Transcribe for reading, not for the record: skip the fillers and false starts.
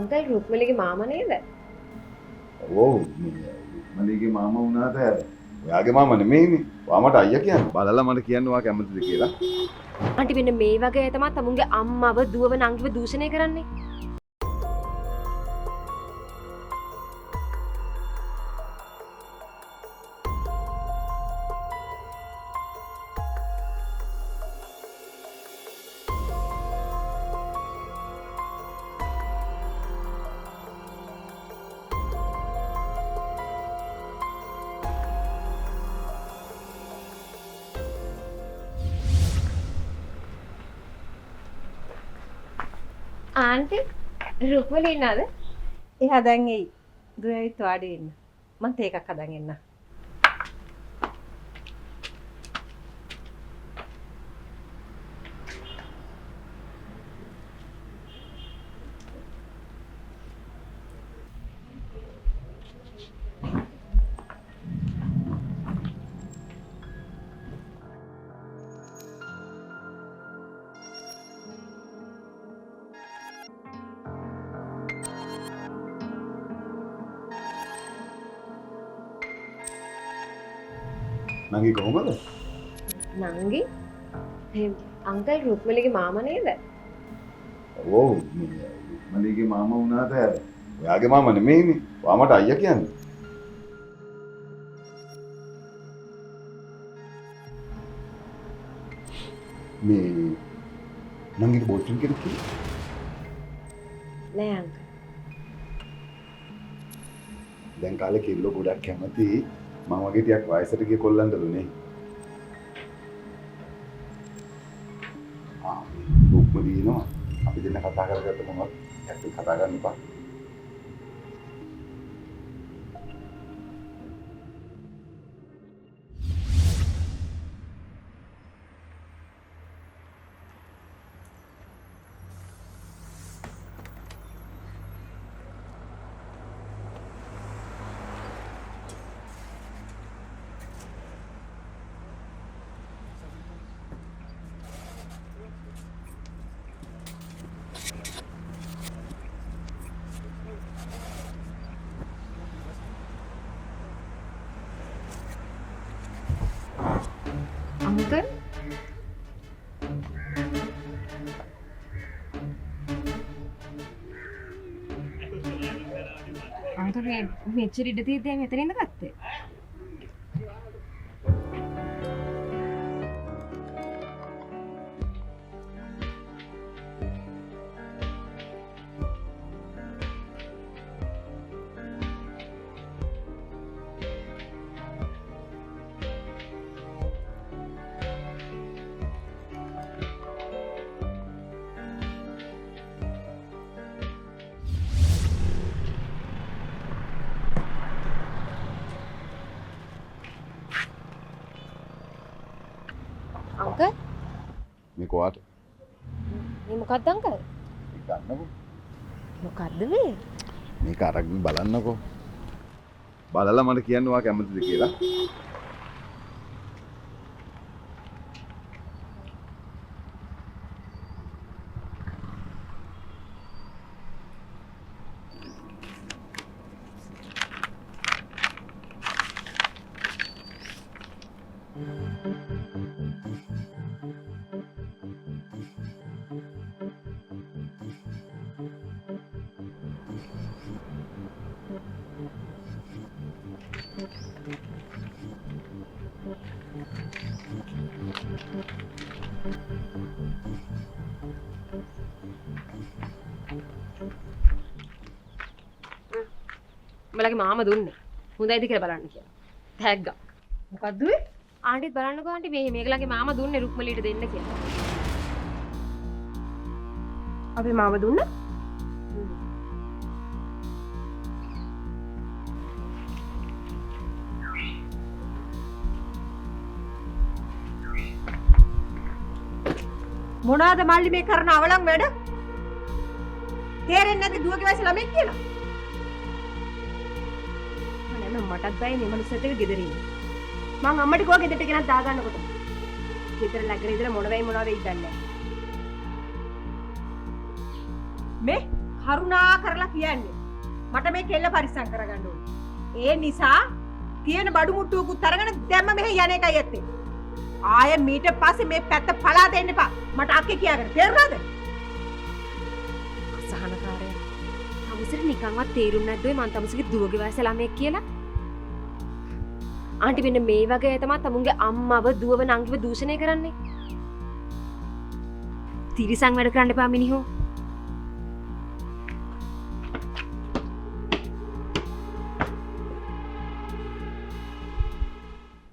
Uncle रुक्मिणीගේ මාමා නේද? ඔව් මලිගේ මාමා වුණාට ඔයාගේ මාමා නෙමෙයිනේ. ඔයා මට අයියා කියන්නේ. බලලා මට කියන්න ඔයා කැමතිද කියලා. ආන්ටි මෙන්න මේ වගේ අය තමයි තමුන්ගේ අම්මව දුවව නංගිව දූෂණය කරන්නේ. ආන්ටි රුක්මනී ඉන්නවද? එහා දැන් එයි. දුවවිත් වාඩි වෙන්න. මං තේ එකක් හදන් එන්න. නංගි කොහමද? නංගි अंकल रुक्मिणीගේ මාමා නේද? ඔව් මලිගේ මාමා වුණාට ඔයාගේ මාමා නෙමෙයිනේ. ඔයා මට අයියා කියන්නේ. මේ නංගිගේ බෝයිෆ්‍රෙන්ඩ් කෙනෙක් කිව්වා. නෑ අංකල්. දැන් කාලේ කිල්ලෝ ගොඩක් කැමති මම වගේ ටිකක් වයසට ගිය කොල්ලන්ටලුනේ. රුක්මනී එනවා. අපි දෙන්න කතා කරගත්ත මොනවද? ඇත්තට කතා කරන්න එපා. अंकल अंकल මේ මෙච්චර ඉඩ තියෙද්දි මෙතන ඉඳ ගත්තේ. अंकल මේ කොහාට? මේ මොකක්ද अंकल? මේක ගන්නකො. මොකක්ද මේ? මේක අරගෙන බලන්නකො. බලලා මට කියන්න ඔයා කැමතිද කියලා. මලගේ මාමා දුන්නේ. හොඳයිද කියලා බලන්න කියලා. තෑග්ගා. මොකද්ද වෙ? ආන්ටිත් බලන්නකෝ ආන්ටි මේගලගේ මාමා දුන්නේ රුක්මලීට දෙන්න කියලා. අපේ මාව දුන්න? මොනවාද මල්ලි මේ කරන අවලං වැඩ? තේරෙන්නේ නැති දුවගේ වයස ළමෙක් කියලා. මම මටත් බයි මේ මනුස්සයත් එක්ක ගෙදර ඉන්නේ. මං අම්මට කිව්වා ගෙදරට ගෙනත් දාගන්නකොට. ගෙදර läග්ගර ඉඳලා මොන වෙයි දන්නේ නැහැ. මේ කරුණා කරලා කියන්නේ. මට මේ කෙල්ල පරිස්සම් කරගන්න ඕනේ. ඒ නිසා තියෙන බඩු මුට්ටුවකුත් අරගෙන දැම්ම මෙහෙ යන එකයි ඇත්තේ. ආයෙ මීට පස්සේ මේ පැත්ත පලා දෙන්න එපා. මට අක්කේ කියාගෙන තේරුණාද? අසහනකාරය. තමුසට නිකන්වත් තේරුම් නැද්ද ඔය මං තමුසගේ දුවගේ වයස ළමයෙක් කියලා? ආන්ටි මෙන්න මේ වගේ තමයි තමුන්ගේ අම්මව දුවව නංගිව දූෂණය කරන්නේ. තිරිසන් වැඩ කරන්න එපා මිනිහෝ.